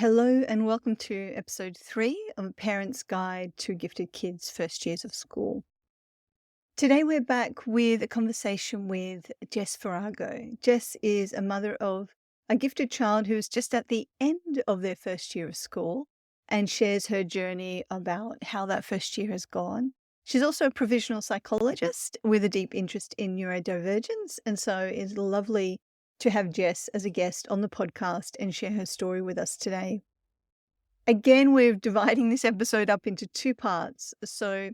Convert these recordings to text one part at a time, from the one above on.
Hello and welcome to episode 3 of A Parent's Guide to Gifted Kids' First Years of School. Today we're back with a conversation with Jess Farago. Jess is a mother of a gifted child who is just at the end of their first year of school and shares her journey about how that first year has gone. She's also a provisional psychologist with a deep interest in neurodivergence, and so it's lovely to have Jess as a guest on the podcast and share her story with us today. Again, we're dividing this episode up into 2 parts. So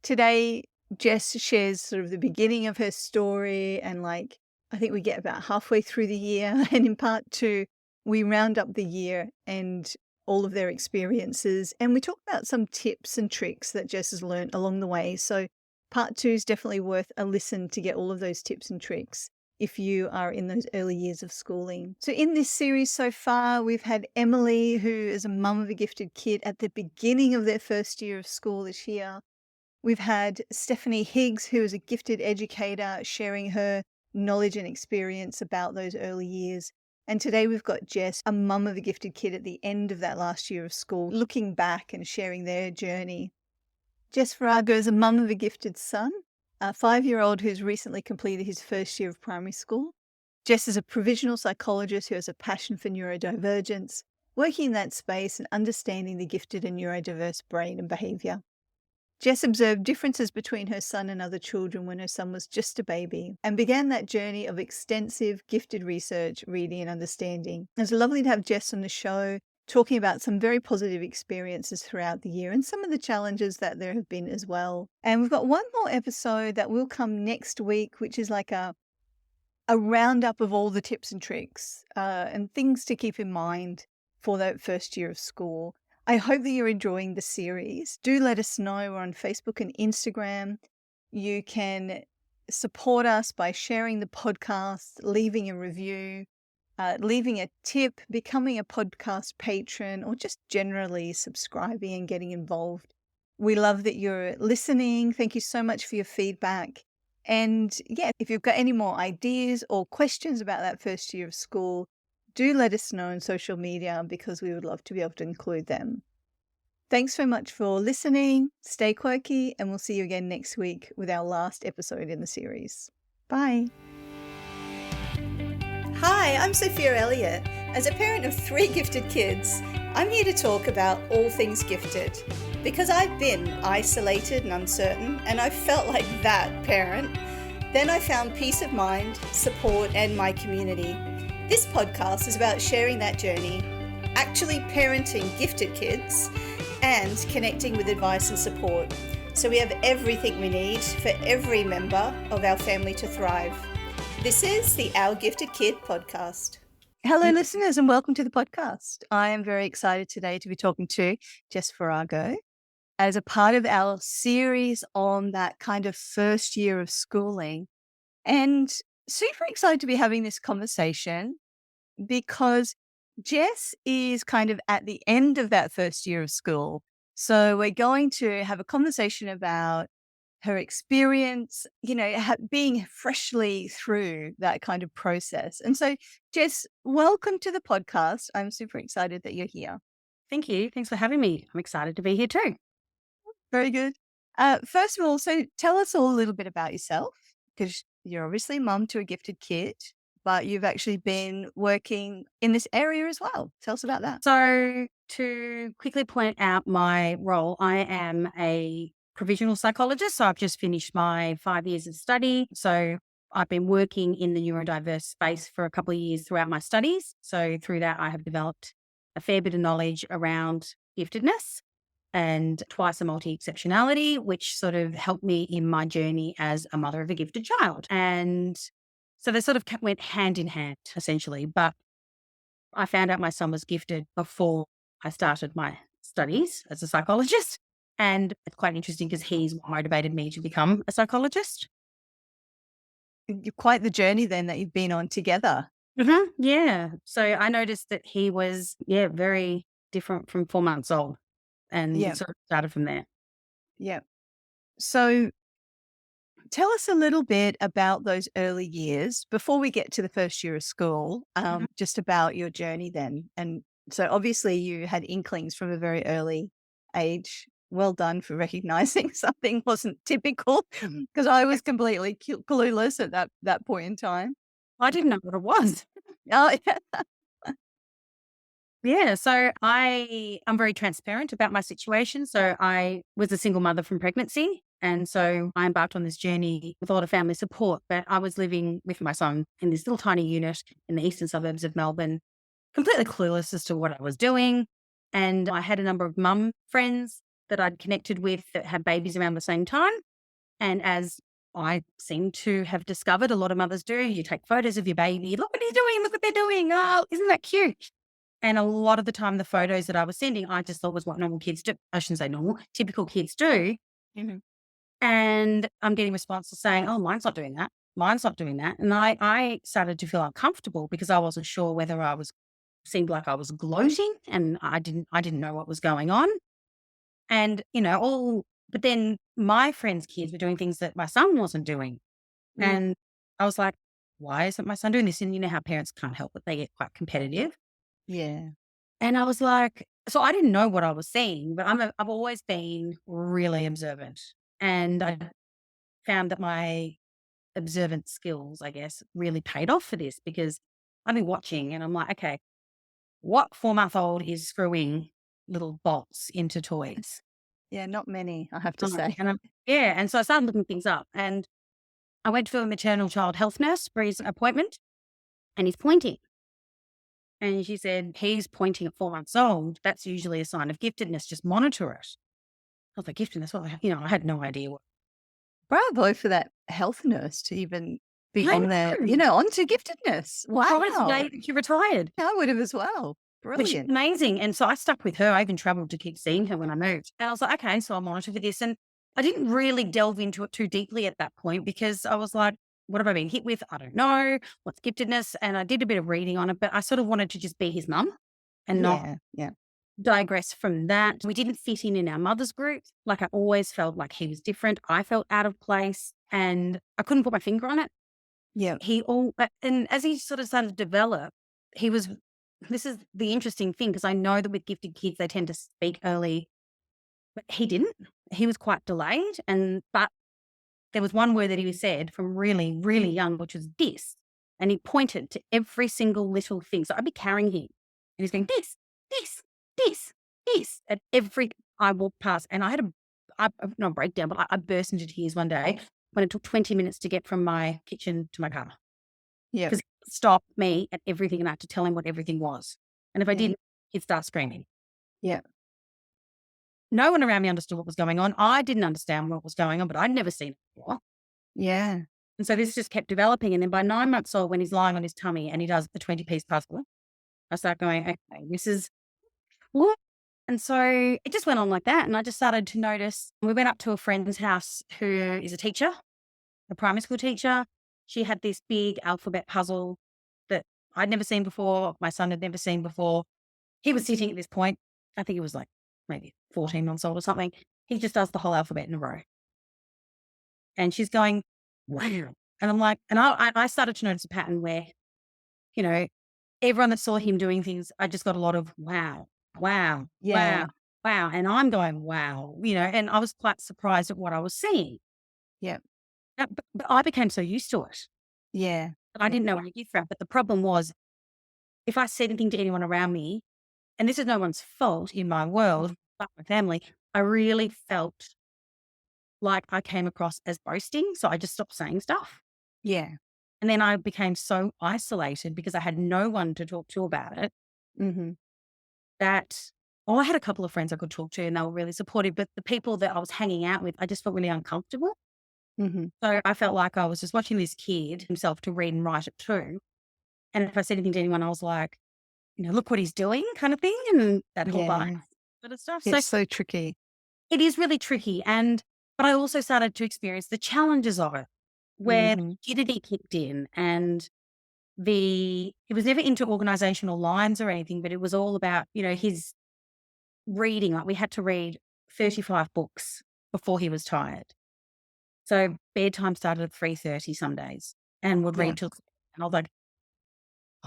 today, Jess shares sort of the beginning of her story and I think we get about halfway through the year. And in part 2, we round up the year and all of their experiences. And we talk about some tips and tricks that Jess has learned along the way. So part 2 is definitely worth a listen to get all of those tips and tricks if you are in those early years of schooling. So in this series so far, we've had Emily, who is a mum of a gifted kid at the beginning of their first year of school this year. We've had Stephanie Higgs, who is a gifted educator, sharing her knowledge and experience about those early years. And today we've got Jess, a mum of a gifted kid at the end of that last year of school, looking back and sharing their journey. Jess Farago is a mum of a gifted son, a 5-year-old who's recently completed his first year of primary school. Jess is a provisional psychologist who has a passion for neurodivergence, working in that space and understanding the gifted and neurodiverse brain and behaviour. Jess observed differences between her son and other children when her son was just a baby and began that journey of extensive gifted research, reading and understanding. It's lovely to have Jess on the show talking about some very positive experiences throughout the year and some of the challenges that there have been as well. And we've got one more episode that will come next week, which is like a roundup of all the tips and tricks and things to keep in mind for that first year of school. I hope that you're enjoying the series. Do let us know. We're on Facebook and Instagram. You can support us by sharing the podcast, leaving a review, leaving a tip, becoming a podcast patron, or just generally subscribing and getting involved. We love that you're listening. Thank you so much for your feedback. And yeah, if you've got any more ideas or questions about that first year of school, do let us know on social media because we would love to be able to include them. Thanks so much for listening. Stay quirky, and we'll see you again next week with our last episode in the series. Bye. Hi, I'm Sophia Elliott. As a parent of 3 gifted kids, I'm here to talk about all things gifted. Because I've been isolated and uncertain, and I felt like that parent, then I found peace of mind, support, and my community. This podcast is about sharing that journey, actually parenting gifted kids, and connecting with advice and support. So we have everything we need for every member of our family to thrive. This is the Our Gifted Kid podcast. Hello, listeners, and welcome to the podcast. I am very excited today to be talking to Jess Farago as a part of our series on that kind of first year of schooling. And super excited to be having this conversation because Jess is kind of at the end of that first year of school. So we're going to have a conversation about her experience, being freshly through that kind of process. And so, Jess, welcome to the podcast. I'm super excited that you're here. Thank you. Thanks for having me. I'm excited to be here too. Very good. First of all, so tell us all a little bit about yourself, because you're obviously mum to a gifted kid, but you've actually been working in this area as well. Tell us about that. So, to quickly point out my role, I am a provisional psychologist. So, I've just finished my 5 years of study. So, I've been working in the neurodiverse space for a couple of years throughout my studies. So, through that, I have developed a fair bit of knowledge around giftedness and twice a multi-exceptionality, which sort of helped me in my journey as a mother of a gifted child. And so they sort of went hand in hand, essentially. But I found out my son was gifted before I started my studies as a psychologist. And it's quite interesting because he's what motivated me to become a psychologist. You're quite the journey then that you've been on together. Mm-hmm. Yeah. So I noticed that he was, very different from 4 months old and sort of started from there. Yeah. So tell us a little bit about those early years before we get to the first year of school, just about your journey then and So obviously you had inklings from a very early age. Well done for recognizing something wasn't typical, because I was completely clueless at that point in time. I didn't know what it was. Oh, yeah. Yeah, so I'm very transparent about my situation. So I was a single mother from pregnancy, and so I embarked on this journey with a lot of family support. But I was living with my son in this little tiny unit in the eastern suburbs of Melbourne, completely clueless as to what I was doing. And I had a number of mum friends that I'd connected with that had babies around the same time. And as I seem to have discovered a lot of mothers do, you take photos of your baby. Look what he's doing. Look what they're doing. Oh, isn't that cute? And a lot of the time, the photos that I was sending, I just thought was what normal kids do. I shouldn't say normal, typical kids do. Mhm. And I'm getting responses saying, oh, mine's not doing that. Mine's not doing that. And I started to feel uncomfortable because I wasn't sure whether seemed like I was gloating, and I didn't know what was going on. And, but then my friends' kids were doing things that my son wasn't doing. Mm, And I was like, why isn't my son doing this? And you know how parents can't help it. They get quite competitive. yeah. And I was like, so I didn't know what I was seeing, but I've always been really observant. And I found that my observant skills, I guess, really paid off for this because I've been watching and I'm like, okay, what 4-month-old is screwing little bolts into toys? Yeah, not many, I have to Right. say. Yeah. And so I started looking things up and I went to a maternal child health nurse for his appointment and he's pointing. And she said, he's pointing at 4 months old. That's usually a sign of giftedness. Just monitor it. I was like, giftedness? I had no idea what. Bravo for that health nurse to even be I on there, know. onto giftedness. Prior to the Wow. day that she retired, I would have as well. which is Brilliant. amazing. And so I stuck with her. I even traveled to keep seeing her when I moved. And I was like, okay, so I'll monitor for this. And I didn't really delve into it too deeply at that point because I was like, what have I been hit with? I don't know. What's giftedness? And I did a bit of reading on it, but I sort of wanted to just be his mum and not Yeah, yeah, digress from that. We didn't fit in our mother's group. Like I always felt like he was different. I felt out of place and I couldn't put my finger on it. yeah, And as he sort of started to develop, he was, this is the interesting thing because I know that with gifted kids, they tend to speak early, but he didn't. He was quite delayed. But there was one word that he said from really, really young, which was this. And he pointed to every single little thing. So I'd be carrying him and he's going, this, this, this. At every, I walked past and I had not a breakdown, but I burst into tears one day when it took 20 minutes to get from my kitchen to my car yeah, because he stopped me at everything and I had to tell him what everything was. And if I yeah, didn't, he'd start screaming. yeah, No one around me understood what was going on. I didn't understand what was going on, but I'd never seen it before. yeah, And so this just kept developing. And then by 9 months old, when he's lying on his tummy and he does the 20-piece puzzle, I start going, okay, this is what? And so it just went on like that. And I just started to notice. We went up to a friend's house who is a teacher, a primary school teacher. She had this big alphabet puzzle that I'd never seen before. My son had never seen before. He was sitting at this point. I think he was like maybe 14 months old or something. He just does the whole alphabet in a row. And she's going, wow. And I'm like, and I started to notice a pattern where, you know, everyone that saw him doing things, I just got a lot of wow, wow, yeah, wow, wow. And I'm going, wow, and I was quite surprised at what I was seeing. yeah, But I became so used to it yeah, that I yeah, didn't know any different. But the problem was, if I said anything to anyone around me, and this is no one's fault in my world, but my family, I really felt like I came across as boasting. So I just stopped saying stuff. yeah. And then I became so isolated because I had no one to talk to about it Mhm, that, I had a couple of friends I could talk to and they were really supportive, but the people that I was hanging out with, I just felt really uncomfortable. mhm. So I felt like I was just watching this kid himself to read and write it too. And if I said anything to anyone, I was like, look what he's doing kind of thing. And that whole Yeah, vibe sort of stuff. So it's so tricky. it is really tricky. But I also started to experience the challenges of it where Mhm. rigidity kicked in and it was never into organizational lines or anything, but it was all about, his reading. Like we had to read 35 books before he was tired. So bedtime started at 3:30 some days and would Yeah, read till, and I was like,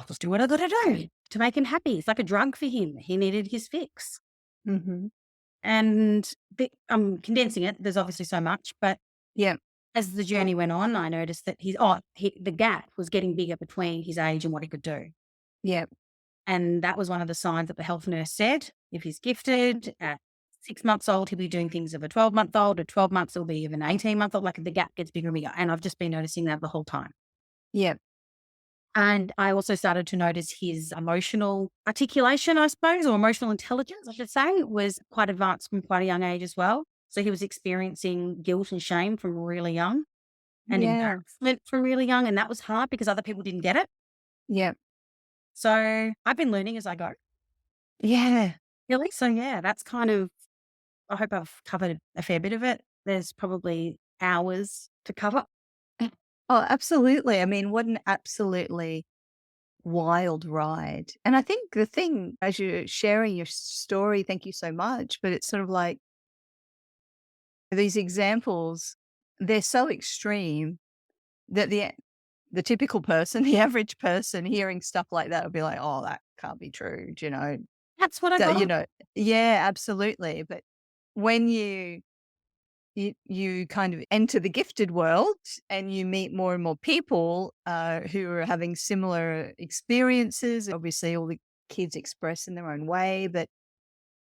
I'll just do what I got to do to make him happy. It's like a drug for him. He needed his fix. Mhm. And I'm condensing it. There's obviously so much, but Yep. as the journey went on, I noticed that the gap was getting bigger between his age and what he could do. Yep. And that was one of the signs that the health nurse said, if he's gifted at 6 months old, he'll be doing things of a 12-month-old. At 12 months, he'll be of an 18-month-old. Like the gap gets bigger and bigger. And I've just been noticing that the whole time. Yep. And I also started to notice his emotional articulation, I suppose, or emotional intelligence, I should say, was quite advanced from quite a young age as well. So he was experiencing guilt and shame from really young and Yeah. embarrassment from really young. And that was hard because other people didn't get it. Yep. So I've been learning as I go. Yeah. Really? So yeah, that's kind of, I hope I've covered a fair bit of it. There's probably hours to cover. Oh, absolutely. I mean, what an absolutely wild ride. And I think the thing as you're sharing your story, thank you so much, but it's sort of like these examples, they're so extreme that the typical person, the average person hearing stuff like that will be like, "Oh, that can't be true," do you know? That's what I So, you got. know yeah, absolutely, but when you kind of enter the gifted world and you meet more and more people, who are having similar experiences, obviously all the kids express in their own way, but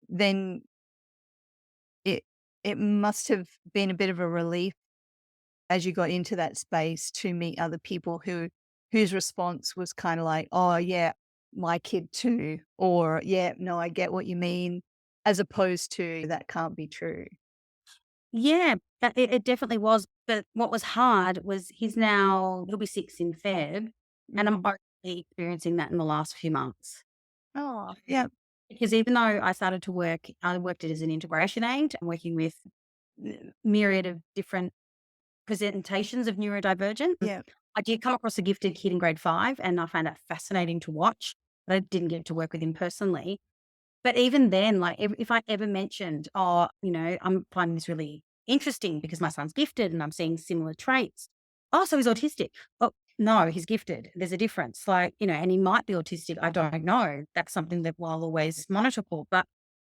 then it it must have been a bit of a relief as you got into that space to meet other people whose response was kinda like, "Oh, yeah, my kid too," or, "Yeah, no, I get what you mean," as opposed to, "That can't be true." Yeah, it definitely was. But what was hard was he'll be 6 in Feb, and I'm Mhm. only experiencing that in the last few months. Oh, yeah. Because even though I worked it as an integration aide, I'm working with myriad of different presentations of neurodivergent. Yeah. I did come across a gifted kid in grade 5, and I found that fascinating to watch, but I didn't get to work with him personally. But even then, like, if I ever mentioned, "Oh, I'm finding this really interesting because my son's gifted and I'm seeing similar traits." "Oh, so he's autistic." "Oh, no, he's gifted. There's a difference." Like, and he might be autistic. I don't know. That's something that I'll always monitor for, but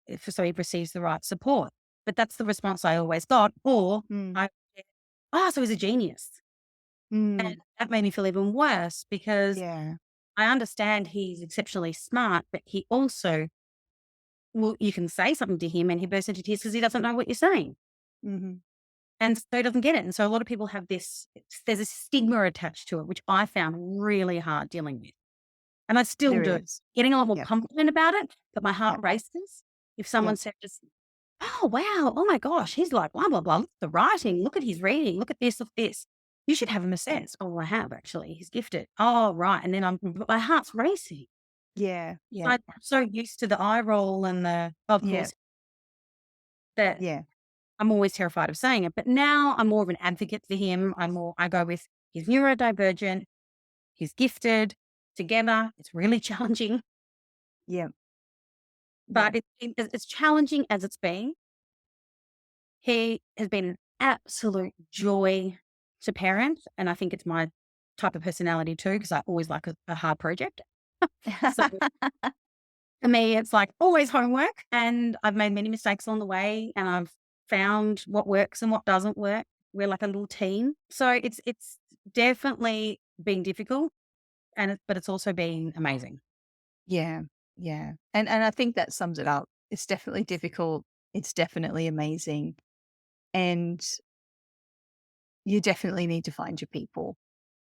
if so he receives the right support. But that's the response I always got. Or Mm. I "Oh, so he's a genius." And Mm. that made me feel even worse because Yeah. I understand he's exceptionally smart, but he also you can say something to him and he bursts into tears because he doesn't know what you're saying. Mhm. And so he doesn't get it. And so a lot of people have there's a stigma attached to it, which I found really hard dealing with. And I still There do. is. Getting a lot more Yep. confident about it, but my heart Yep. races if Yep. someone says, "Oh, wow. Oh my gosh. He's like, blah, blah, blah. Look at the writing. Look at his reading. Look at this, look at this. You should have him assessed." "Oh, I have actually. He's gifted." "Oh, right." And then my heart's racing. Yeah. Yeah. I'm so used to the eye roll and of Yeah. course, that Yeah. I'm always terrified of saying it, but now I'm more of an advocate for him. I go with he's neurodivergent, he's gifted. Together, it's really challenging, Yeah. Yeah. but it's as challenging as it's been. He has been an absolute joy to parent, and I think it's my type of personality too, because I always like a hard project. So for me, it's like always homework, and I've made many mistakes along the way, and I've found what works and what doesn't work. We're like a little team, so it's definitely been difficult, but it's also been amazing. Yeah. Yeah. And I think that sums it up. It's definitely difficult. It's definitely amazing. And you definitely need to find your people,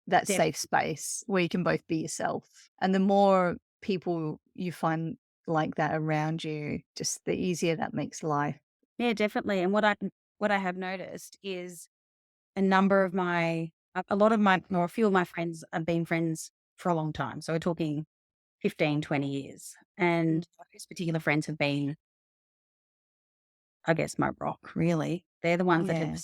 that Def- safe space where you can both be yourself. And the more people you find like that around you, just the easier that makes life. yeah, definitely. And what I have noticed is a lot of my or a few of my friends have been friends for a long time. So we're talking 15, 20 years, Mm. and those particular friends have been, I guess, my rock, really. They're the ones that have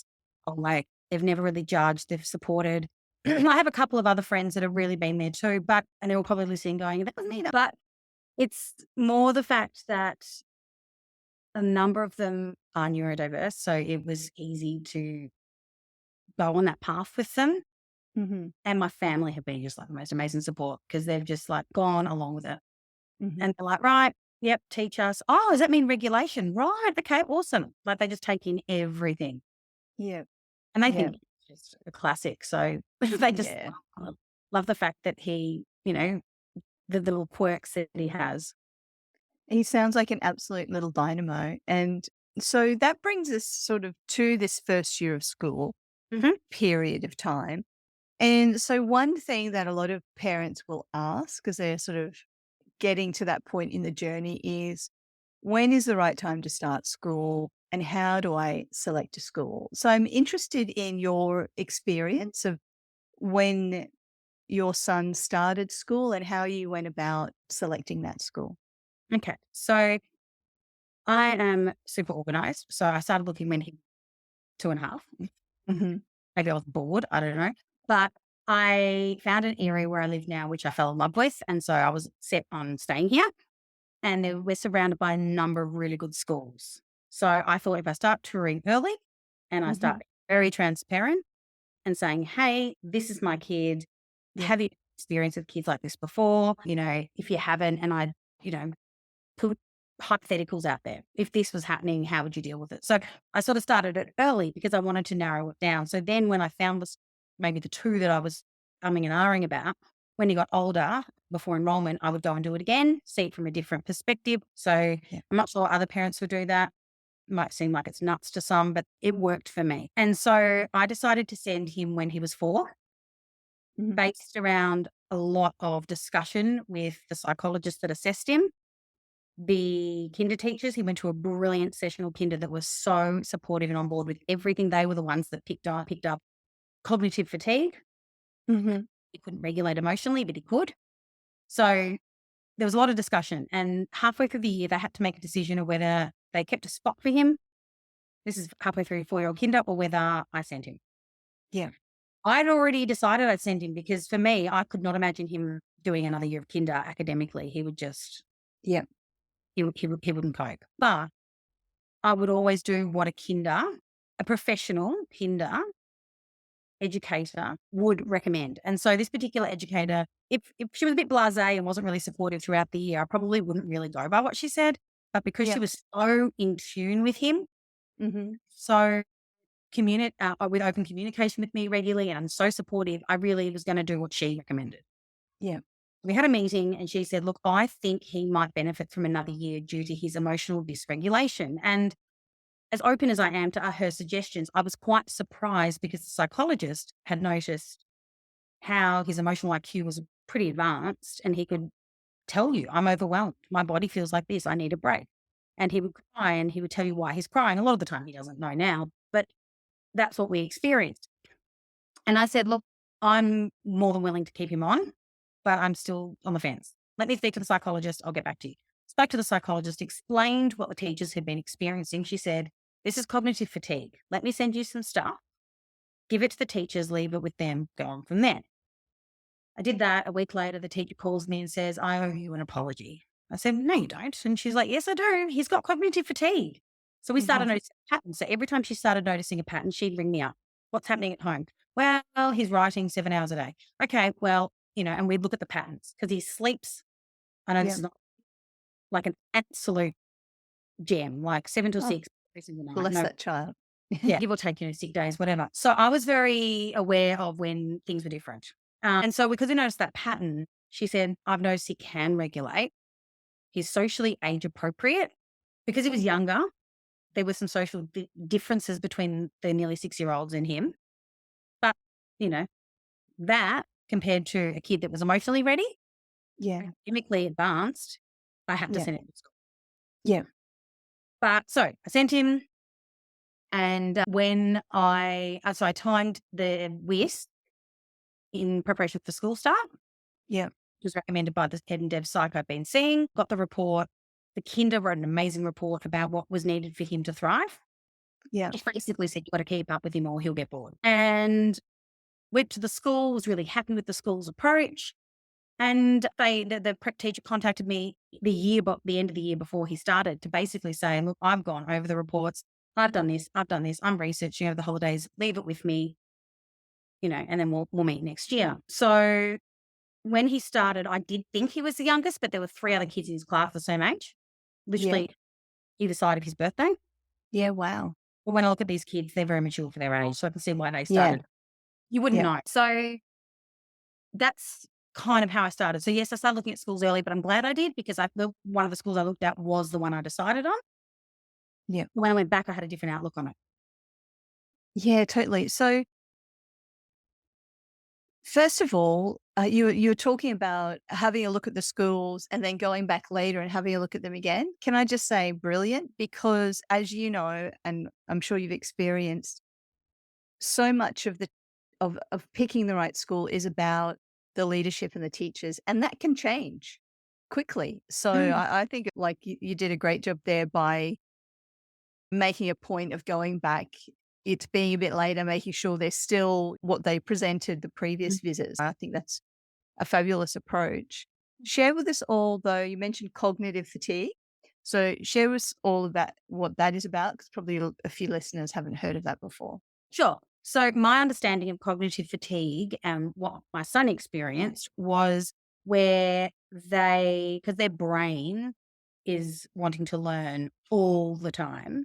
Yeah. like, they've never really judged, they've supported. I have a couple of other friends that have really been there too, and they're all probably listening going, "That was me." But it's more the fact that a number of them are neurodiverse. So it was easy to go on that path with them. Mhm. And my family have been just like the most amazing support because they've just like gone along with it. Mhm. And they're like, right, yep, teach us. Oh, does that mean regulation? Right. Okay, awesome. Like they just take in everything Yeah. and they Yeah. think it's just a classic. So they just Yeah. love the fact that he, the little quirks that he has. He sounds like an absolute little dynamo. And so that brings us sort of to this first year of school Hmm. period of time. And so one thing that a lot of parents will ask because they're sort of getting to that point in the journey is when is the right time to start school and how do I select a school? So I'm interested in your experience of when your son started school and how you went about selecting that school. Okay. So I am super organized. So I started looking when he was 2.5. Mhm. Maybe I was bored. I don't know. But I found an area where I live now, which I fell in love with. And so I was set on staying here. And we're surrounded by a number of really good schools. So I thought if I start touring early and I start Mhm. being very transparent and saying, hey, this is my kid. Yeah. Have you experienced with kids like this before? If you haven't, and you know, put hypotheticals out there. If this was happening, how would you deal with it? So I sort of started it early because I wanted to narrow it down. So then when I found this, maybe the two that I was umming and ahhing about, when he got older, before enrollment, I would go and do it again, see it from a different perspective. So Yeah. I'm not sure other parents would do that. Might seem like it's nuts to some, but it worked for me. And so I decided to send him when he was 4, Mhm. based around a lot of discussion with the psychologist that assessed him, the kinder teachers. He went to a brilliant sessional kinder that was so supportive and on board with everything. They were the ones that picked up cognitive fatigue. Mhm. He couldn't regulate emotionally, but he could. So there was a lot of discussion. And halfway through the year, they had to make a decision of whether they kept a spot for him. This is halfway through 4-year-old kinder, or whether I sent him. Yeah. I'd already decided I'd send him because for me, I could not imagine him doing another year of kinder academically. He would just, Yeah. he wouldn't cope. But I would always do what a professional kinder educator would recommend. And so this particular educator, if she was a bit blasé and wasn't really supportive throughout the year, I probably wouldn't really go by what she said. But because she Yeah. was so in tune with him, Mhm. so with open communication with me regularly and so supportive, I really was going to do what she recommended. Yeah. We had a meeting and she said, look, I think he might benefit from another year due to his emotional dysregulation. And as open as I am to her suggestions, I was quite surprised because the psychologist had noticed how his emotional IQ was pretty advanced and he could tell you, I'm overwhelmed. My body feels like this. I need a break. And he would cry and he would tell you why he's crying. A lot of the time he doesn't know now, but that's what we experienced. And I said, look, I'm more than willing to keep him on, but I'm still on the fence. Let me speak to the psychologist. I'll get back to you. Spoke to the psychologist, explained what the teachers had been experiencing. She said, this is cognitive fatigue. Let me send you some stuff. Give it to the teachers, leave it with them, go on from there. I did that. A week later, the teacher calls me and says, I owe you an apology. I said, no, you don't. And she's like, yes, I do. He's got cognitive fatigue. So we started Mhm. noticing a pattern. So every time she started noticing a pattern, she'd ring me up. What's happening at home? Well, he's writing 7 hours a day. Okay, well, and we'd look at the patterns because he sleeps. I know this Yeah. is not like an absolute gem, like 7 to Oh, 6 every single night. bless No, that child. yeah, give or take, sick days, whatever. So I was very aware of when things were different. And so because we noticed that pattern, she said, I've noticed he can regulate. He's socially age appropriate. Because he was younger, there were some social differences between the nearly 6-year-olds and him. But, you know, that compared to a kid that was emotionally ready, Yeah. academically advanced, I had to Yeah. send him to school. Yeah. But so I sent him. And so I timed the WIS in preparation for school start, Yeah. which was recommended by the head and dev psych I've been seeing, got the report. The kinder wrote an amazing report about what was needed for him to thrive. Yeah. It basically said, you've got to keep up with him or he'll get bored. And went to the school, was really happy with the school's approach. And the prep teacher contacted me the end of the year before he started to basically say, look, I've gone over the reports. I've done this. I'm researching over the holidays. Leave it with me. and then we'll meet next year. So when he started, I did think he was the youngest, but there were 3 other kids in his class the same age, Yep. literally either side of his birthday. Yeah, wow. But when I look at these kids, they're very mature for their age, so I can see why they Yeah. started. You wouldn't Yep. know. So that's kind of how I started. So yes, I started looking at schools early, but I'm glad I did because one of the schools I looked at was the one I decided on. Yep. When I went back, I had a different outlook on it. Yeah, totally. So, first of all, you were talking about having a look at the schools and then going back later and having a look at them again. Can I just say brilliant? Because as you know, and I'm sure you've experienced, so much of picking the right school is about the leadership and the teachers, and that can change quickly. So Mm. I think like you did a great job there by making a point of going back, it being a bit later, making sure they're still what they presented the previous visits. I think that's a fabulous approach. Share with us all, though, you mentioned cognitive fatigue. So share with us all of that, what that is about, because probably a few listeners haven't heard of that before. Sure. So my understanding of cognitive fatigue and what my son experienced was where because their brain is wanting to learn all the time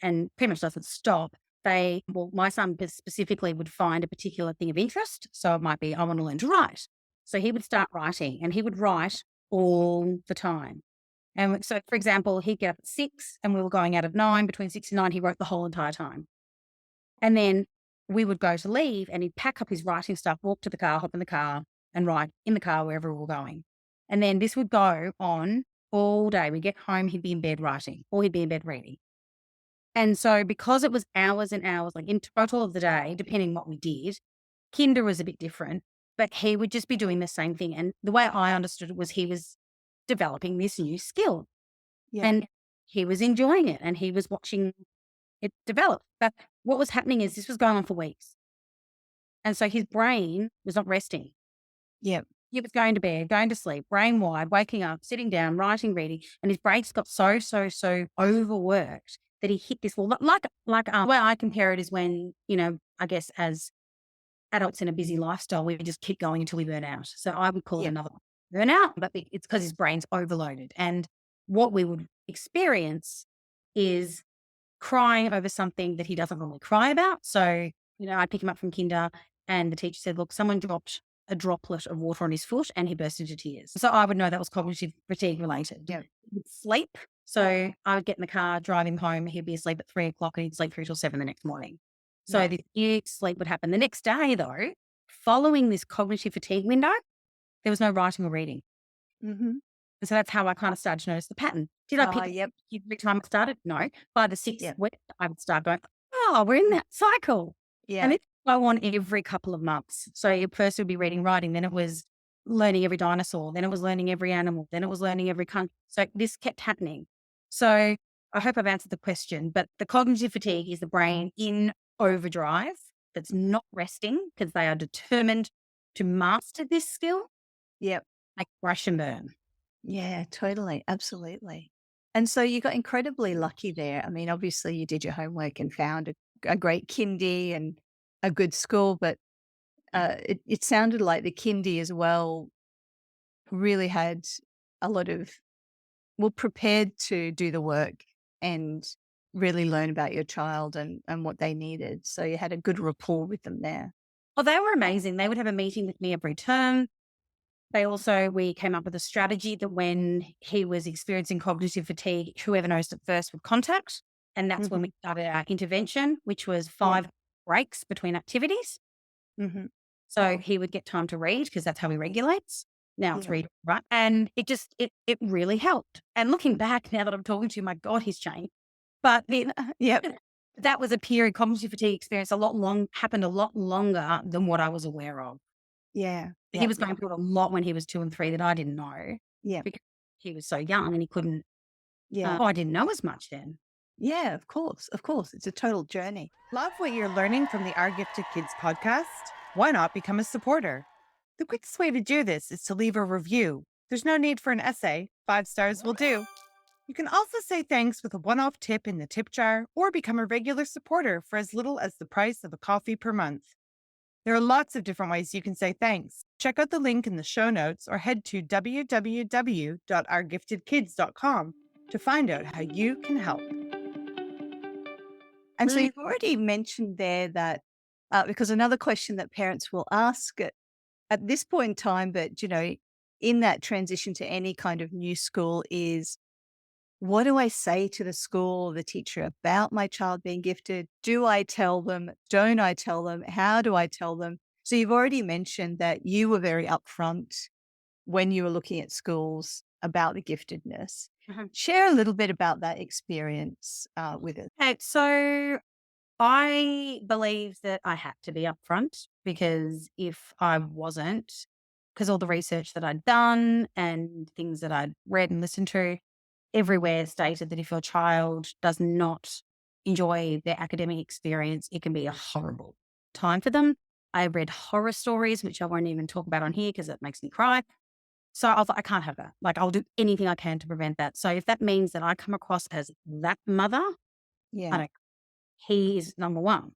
and pretty much doesn't stop. My son specifically would find a particular thing of interest. So it might be, I want to learn to write. So he would start writing and he would write all the time. And so, for example, he'd get up at 6 and we were going out at 9. Between 6 and 9, he wrote the whole entire time. And then we would go to leave and he'd pack up his writing stuff, walk to the car, hop in the car and write in the car wherever we were going. And then this would go on all day. We'd get home, he'd be in bed writing or he'd be in bed reading. And so because it was hours and hours, like in total of the day, depending what we did, kinder was a bit different, but he would just be doing the same thing. And the way I understood it was he was developing this new skill Yeah. and he was enjoying it and he was watching it develop. But what was happening is this was going on for weeks. And so his brain was not resting. Yeah. He was going to bed, going to sleep, brain wide, waking up, sitting down, writing, reading. And his brain just got so overworked that he hit this wall. The way I compare it is when, I guess as adults in a busy lifestyle, we just keep going until we burn out. So I would call it Yeah. another burnout, but it's because his brain's overloaded. And what we would experience is crying over something that he doesn't normally cry about. So, I'd pick him up from kinder and the teacher said, look, someone dropped a droplet of water on his foot and he burst into tears. So I would know that was cognitive fatigue related. Yeah. He'd sleep. So I would get in the car, drive him home. He'd be asleep at 3 o'clock and he'd sleep 3 till 7 the next morning. So Yeah. this huge sleep would happen. The next day though, following this cognitive fatigue window, there was no writing or reading. Mm-hmm. And so that's how I kind of started to notice the pattern. Did I pick Yep. every time I started? No. By the 6th Yep. week, I would start going, oh, we're in that cycle. Yeah. And it would go on every couple of months. So first it would be reading, writing. Then it was learning every dinosaur. Then it was learning every animal. Then it was learning every country. So this kept happening. So I hope I've answered the question. But the cognitive fatigue is the brain in overdrive that's not resting because they are determined to master this skill, Yep. like crash and burn. Yeah, totally. Absolutely. And so you got incredibly lucky there. I mean, obviously you did your homework and found a great kindy and a good school, but it sounded like the kindy as well really had a lot of, well, prepared to do the work and really learn about your child and what they needed. So you had a good rapport with them there. Well, they were amazing. They would have a meeting with me every term. We came up with a strategy that when he was experiencing cognitive fatigue, whoever noticed it first would contact. And that's when we started our intervention, which was 5 breaks between activities. Mm-hmm. So he would get time to read because that's how he regulates. Now it's read, right? And it really helped. And looking back now that I'm talking to you, my God, he's changed. But that was a period, cognitive fatigue experience happened a lot longer than what I was aware of. Yeah. He was going through it a lot when he was 2 and 3 that I didn't know. Yeah. Because he was so young and he couldn't. Yeah. I didn't know as much then. Yeah, of course. Of course. It's a total journey. Love what you're learning from the Our Gifted Kids podcast? Why not become a supporter? The quickest way to do this is to leave a review. There's no need for an essay. 5 stars will do. You can also say thanks with a one-off tip in the tip jar or become a regular supporter for as little as the price of a coffee per month. There are lots of different ways you can say thanks. Check out the link in the show notes or head to www.ourgiftedkids.com to find out how you can help. And so you've already mentioned there that, because another question that parents will ask at this point in time, but, in that transition to any kind of new school is, what do I say to the school or the teacher about my child being gifted? Do I tell them? Don't I tell them? How do I tell them? So you've already mentioned that you were very upfront when you were looking at schools about the giftedness. Mhm. Share a little bit about that experience with us. Okay, so I believe that I had to be upfront because if I wasn't, because all the research that I'd done and things that I'd read and listened to, everywhere stated that if your child does not enjoy their academic experience, it can be a horrible time for them. I read horror stories, which I won't even talk about on here because it makes me cry. So I was like, I can't have that. Like, I'll do anything I can to prevent that. So if that means that I come across as that mother, I Yeah. don't, he is number one.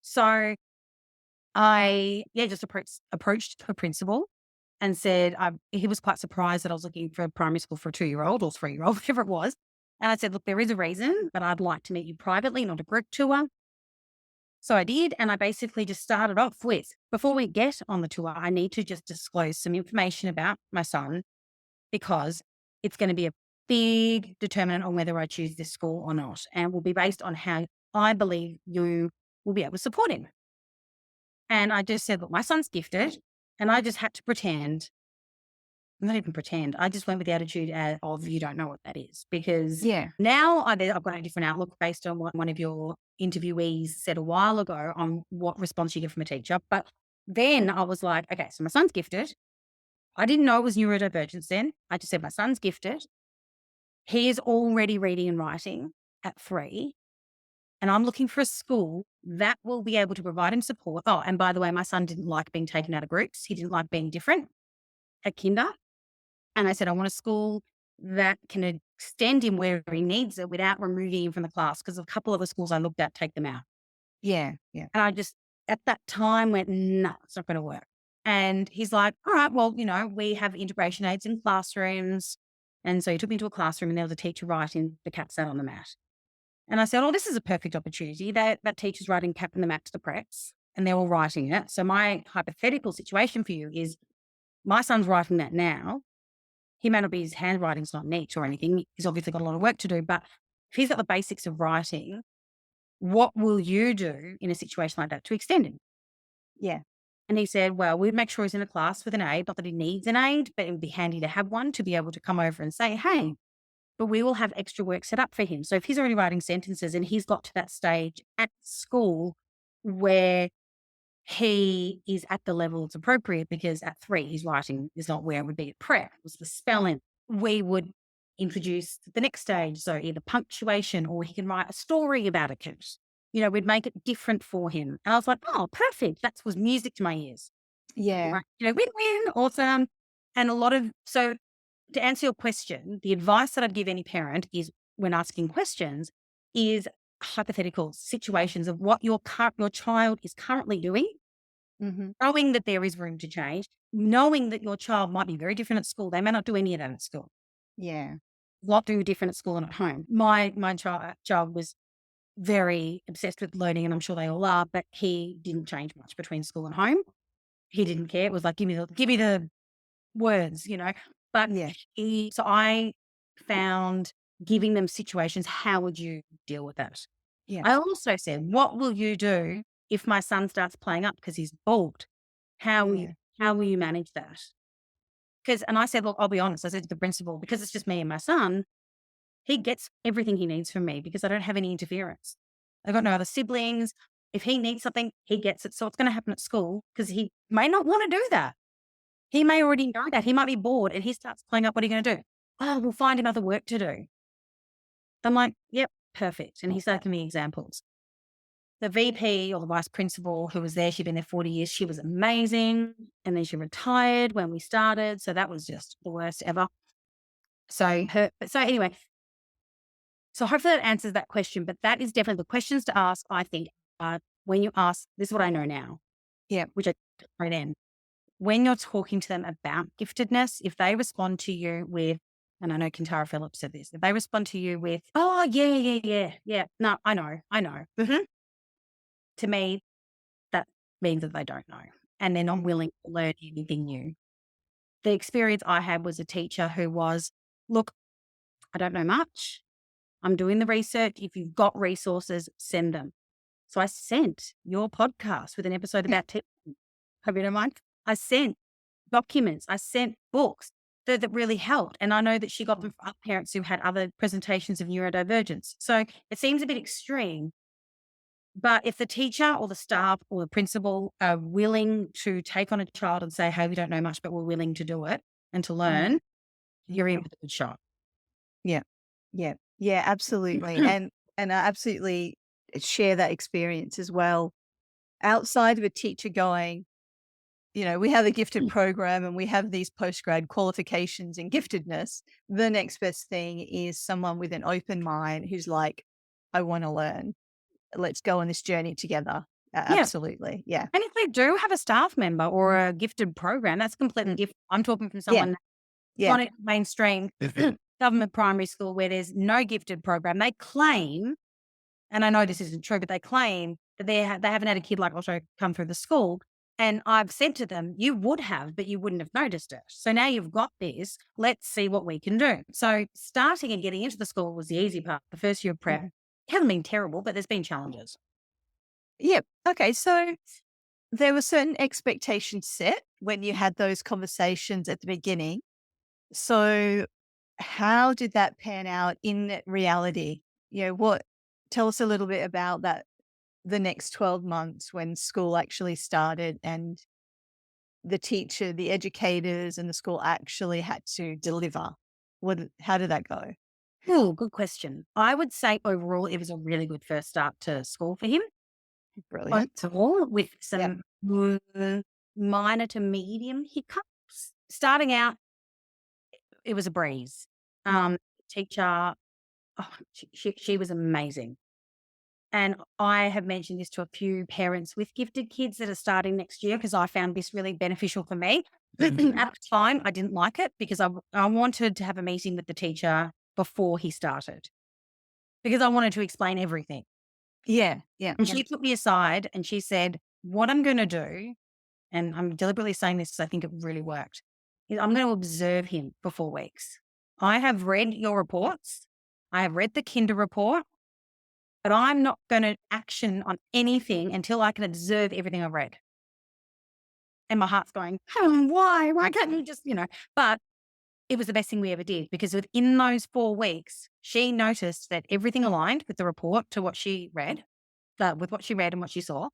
So I, just approached her principal and said, he was quite surprised that I was looking for a primary school for a 2-year-old or 3-year-old, whatever it was. And I said, look, there is a reason, but I'd like to meet you privately, not a group tour. So I did. And I basically just started off with, before we get on the tour, I need to just disclose some information about my son because it's going to be a big determinant on whether I choose this school or not. And will be based on how I believe you will be able to support him. And I just said, look, my son's gifted. And I just had to pretend, not even pretend, I just went with the attitude of you don't know what that is. Because Yeah. now I've got a different outlook based on what one of your interviewees said a while ago on what response you get from a teacher. But then I was like, okay, so my son's gifted. I didn't know it was neurodivergence then. I just said my son's gifted. He is already reading and writing at 3. And I'm looking for a school that will be able to provide him support. Oh, and by the way, my son didn't like being taken out of groups. He didn't like being different at kinder. And I said, I want a school that can extend him where he needs it without removing him from the class. Because a couple of the schools I looked at take them out. Yeah. Yeah. And I just, at that time, went, no, it's not going to work. And he's like, all right, well, we have integration aids in classrooms. And so he took me to a classroom and there was a teacher writing the cat sat on the mat. And I said, oh, this is a perfect opportunity. That teacher's writing Cat in the Mat to the Preps and they're all writing it. So my hypothetical situation for you is my son's writing that now. He may not be, his handwriting's not neat or anything. He's obviously got a lot of work to do, but if he's got the basics of writing, what will you do in a situation like that to extend him? Yeah. And he said, well, we'd make sure he's in a class with an aid, not that he needs an aid, but it would be handy to have one to be able to come over and say, hey, but we will have extra work set up for him. So if he's already writing sentences and he's got to that stage at school where he is at the level that's appropriate, because at 3, his writing is not where it would be at prep, it was the spelling. We would introduce the next stage. So either punctuation or he can write a story about a kid. We'd make it different for him. And I was like, oh, perfect. That was music to my ears. Yeah. Right? Win-win, awesome. And so to answer your question, the advice that I'd give any parent is when asking questions is hypothetical situations of what your child is currently doing, Mm-hmm. knowing that there is room to change, knowing that your child might be very different at school. They may not do any of that at school. Yeah. A lot do different at school and at home. My child was very obsessed with learning, and I'm sure they all are, but he didn't change much between school and home. He didn't care. It was like, give me the words, But Yeah. so I found giving them situations, how would you deal with that? Yeah. I also said, what will you do if my son starts playing up because he's bald? How will you manage that? And I said, look, I'll be honest. I said to the principal, because it's just me and my son, he gets everything he needs from me because I don't have any interference. I've got no other siblings. If he needs something, he gets it. So it's going to happen at school because he may not want to do that. He may already know that. He might be bored and he starts playing up. What are you going to do? Oh, we'll find him other work to do. I'm like, yep, perfect. And he started giving me examples. The VP or the vice principal who was there, she'd been there 40 years. She was amazing. And then she retired when we started. So that was just the worst ever. So anyway, so hopefully that answers that question. But that is definitely the questions to ask, I think, when you ask, this is what I know now. Yeah. which I right in. When you're talking to them about giftedness, if they respond to you with, and I know Kintara Phillips said this, if they respond to you with, oh, yeah. No, I know. To me, that means that they don't know and they're not willing to learn anything new. The experience I had was a teacher who was, look, I don't know much. I'm doing the research. If you've got resources, send them. So I sent your podcast with an episode about teaching. Hope you don't mind. I sent documents. I sent books that really helped. And I know that she got them for other parents who had other presentations of neurodivergence. So it seems a bit extreme. But if the teacher or the staff or the principal are willing to take on a child and say, hey, we don't know much, but we're willing to do it and to learn, you're in with a good shot. Yeah. Yeah. Yeah, absolutely. And I absolutely share that experience as well. Outside of a teacher going, we have a gifted program and we have these postgrad qualifications in giftedness. The next best thing is someone with an open mind who's like, I want to learn. Let's go on this journey together. Yeah. Absolutely. Yeah. And if they do have a staff member or a gifted program, that's completely different. I'm talking from someone Yeah. on a mainstream government primary school where there's no gifted program. They claim, and I know this isn't true, but they claim that they haven't had a kid like Otto come through the school. And I've said to them, you would have, but you wouldn't have noticed it. So now you've got this. Let's see what we can do. So starting and getting into the school was the easy part. The first year of prep. It hasn't been terrible, but there's been challenges. Yep. Okay. So there were certain expectations set when you had those conversations at the beginning. So how did that pan out in reality? Tell us a little bit about that, the next 12 months when school actually started and the teacher, the educators and the school actually had to deliver. How did that go? Oh, good question. I would say overall, it was a really good first start to school for him. Brilliant. Overall, with some minor to medium hiccups. Starting out, it was a breeze. Teacher, she was amazing. And I have mentioned this to a few parents with gifted kids that are starting next year because I found this really beneficial for me. At the time, I didn't like it because I wanted to have a meeting with the teacher before he started because I wanted to explain everything. Yeah. And she took me aside and she said, what I'm going to do, and I'm deliberately saying this because I think it really worked, is I'm going to observe him for 4 weeks. I have read your reports. I have read the kinder report, but I'm not going to action on anything until I can observe everything I've read. And my heart's going, why? Why can't you just, but it was the best thing we ever did because within those 4 weeks, she noticed that everything aligned with the report to what she read, with what she read and what she saw.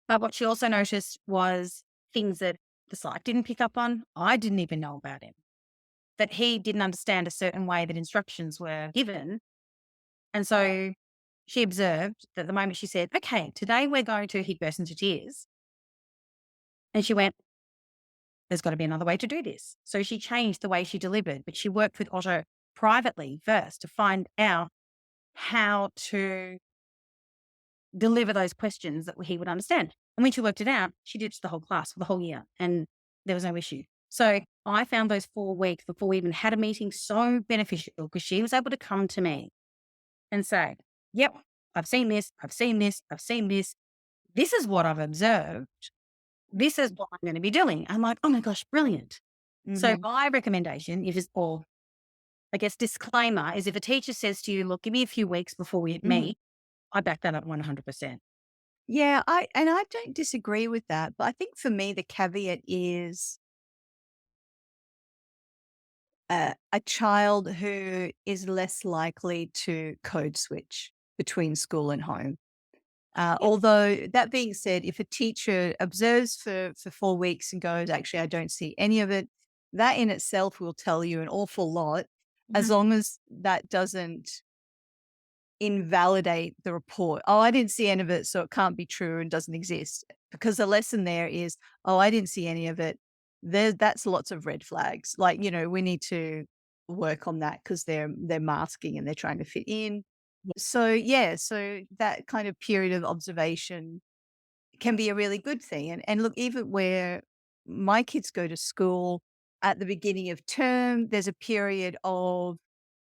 But what she also noticed was things that the psych didn't pick up on. I didn't even know about him. That he didn't understand a certain way that instructions were given. And so she observed that the moment she said, okay, today we're going to, he burst into tears. And she went, there's got to be another way to do this. So she changed the way she delivered, but she worked with Otto privately first to find out how to deliver those questions that he would understand. And when she worked it out, she did it to the whole class for the whole year and there was no issue. So I found those 4 weeks before we even had a meeting so beneficial because she was able to come to me and say, yep, I've seen this. This is what I've observed. This is what I'm going to be doing. I'm like, oh my gosh, brilliant. So my recommendation or I guess disclaimer is if a teacher says to you, look, give me a few weeks before we meet, I back that up 100%. Yeah, I don't disagree with that, but I think for me the caveat is a child who is less likely to code switch between school and home. Although that being said, if a teacher observes for 4 weeks and goes, actually, I don't see any of it, that in itself will tell you an awful lot, as long as that doesn't invalidate the report. Oh, I didn't see any of it, so it can't be true and doesn't exist. Because the lesson there is, oh, I didn't see any of it. That's lots of red flags. Like, we need to work on that because they're masking and they're trying to fit in. So that kind of period of observation can be a really good thing. And look, even where my kids go to school at the beginning of term, there's a period of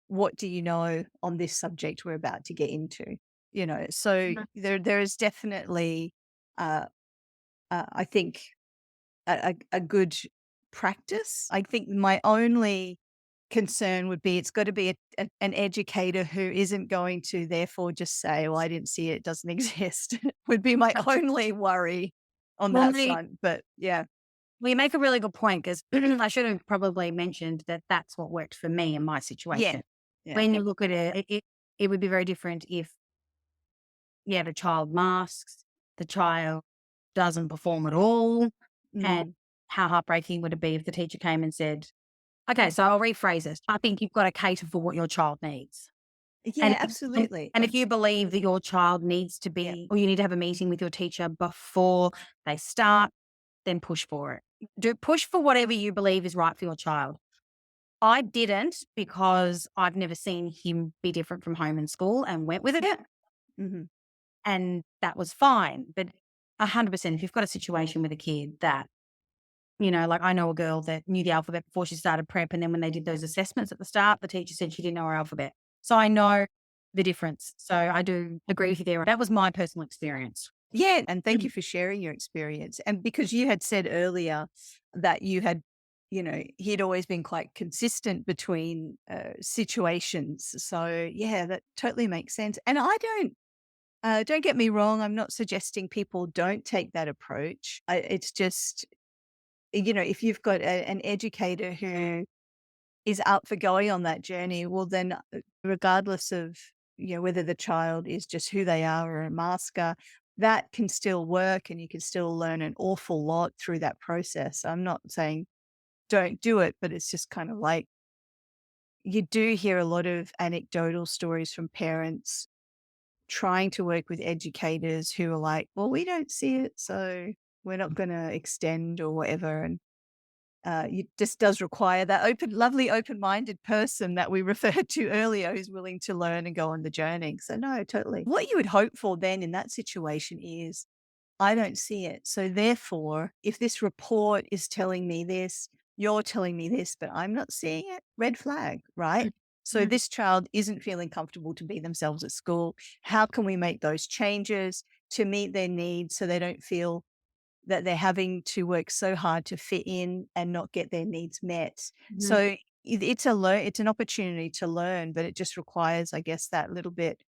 what do you know on this subject we're about to get into, so Mhm. there is definitely, uh, I think, a good practice. I think my only concern would be it's got to be an educator who isn't going to therefore just say, well, I didn't see it, it doesn't exist, would be my only worry on Well, that me front. But yeah. well, you make a really good point because I should have probably mentioned that that's what worked for me in my Yeah. situation. Yeah. When you look at it would be very different if, yeah, the child masks, the child doesn't perform at all, and Mm. how heartbreaking would it be if the teacher came and said, "Okay, so I'll rephrase it. I think you've got to cater for what your child needs." Yeah, And absolutely. and if you believe that your child needs to Yeah. be or you need to have a meeting with your teacher before they start, then push for it. Do push for whatever you believe is right for your child. I didn't because I've never seen him be different from home and school and went with it, Hmm. and that was fine. But 100%, if you've got a situation with a kid that, like I know a girl that knew the alphabet before she started prep, and then when they did those assessments at the start, the teacher said she didn't know her alphabet. So I know the difference. So I do agree with you there. That was my personal experience. Yeah. And thank you for sharing your experience. And because you had said earlier that you had, he'd always been quite consistent between situations. So yeah, that totally makes sense. And don't get me wrong. I'm not suggesting people don't take that approach. It's just, if you've got an educator who is up for going on that journey, well, then regardless of, whether the child is just who they are or a masker, that can still work and you can still learn an awful lot through that process. I'm not saying don't do it, but it's just kind of like you do hear a lot of anecdotal stories from parents trying to work with educators who are like, well, we don't see it, so we're not going to extend or whatever. And it just does require that lovely, open-minded person that we referred to earlier who's willing to learn and go on the journey. So no, totally. What you would hope for then in that situation is, I don't see it. So therefore, if this report is telling me this, you're telling me this, but I'm not seeing it, red flag, right? So Mhm. this child isn't feeling comfortable to be themselves at school. How can we make those changes to meet their needs so they don't feel that they're having to work so hard to fit in and not get their needs met? Mhm. So it's an opportunity to learn, but it just requires, I guess, that little bit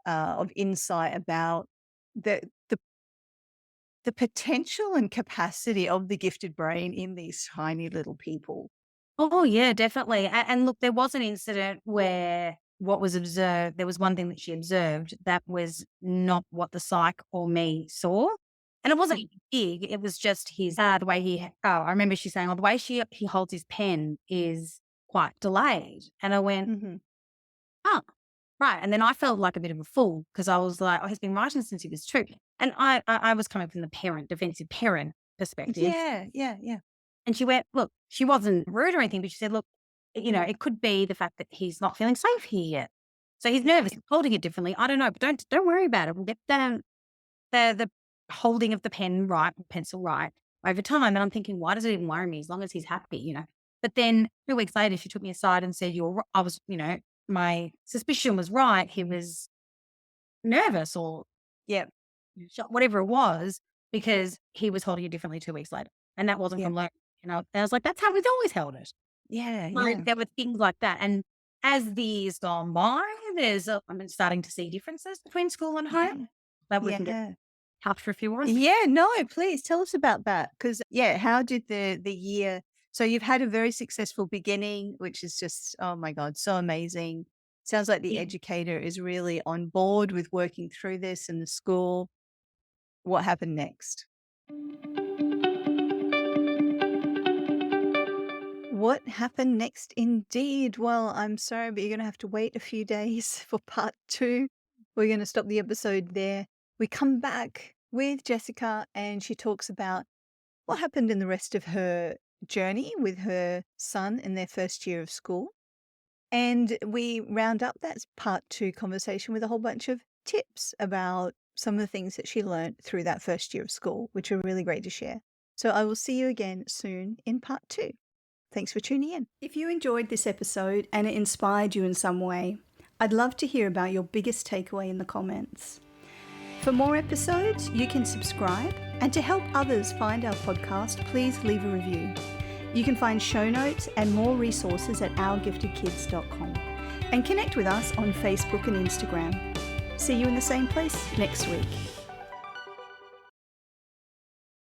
of insight about the the the potential and capacity of the gifted brain in these tiny little people. Oh, yeah, definitely. And look, there was an incident where what was observed, there was one thing that she observed that was not what the psych or me saw. And it wasn't big, it was just the way I remember she saying, oh, the way he holds his pen is quite delayed. And I went, Mhm. oh, right. And then I felt like a bit of a fool because I was like, oh, he's been writing since he was 2. And I was coming from the defensive parent perspective. Yeah, yeah, yeah. And she went, look, she wasn't rude or anything, but she said, look, it could be the fact that he's not feeling safe here yet. So he's nervous, he's holding it differently. I don't know, but don't worry about it. We'll get the holding of the pen right, pencil right over time. And I'm thinking, why does it even worry me as long as he's happy? But then 2 weeks later, she took me aside and said, I was, my suspicion was right. He was nervous or Yeah, whatever it was, because he was holding it differently 2 weeks later. And that wasn't yeah, from learning. And I was like, that's how he's always held it. yeah, Like, yeah. there were things like that. And as the years gone by, I'm starting to see differences between school and home that we can get Yeah. tough if you want. Yeah, no, please tell us about that. Because yeah, how did the year, so you've had a very successful beginning, which is just, oh my God, so amazing. Sounds like the Yeah. educator is really on board with working through this in the school. What happened next? What happened next indeed? Well, I'm sorry, but you're going to have to wait a few days for part 2. We're going to stop the episode there. We come back with Jessica and she talks about what happened in the rest of her journey with her son in their first year of school. And we round up that part 2 conversation with a whole bunch of tips about some of the things that she learned through that first year of school, which are really great to share. So I will see you again soon in part 2. Thanks for tuning in. If you enjoyed this episode and it inspired you in some way, I'd love to hear about your biggest takeaway in the comments. For more episodes, you can subscribe, and to help others find our podcast, please leave a review. You can find show notes and more resources at ourgiftedkids.com, and connect with us on Facebook and Instagram. See you in the same place next week.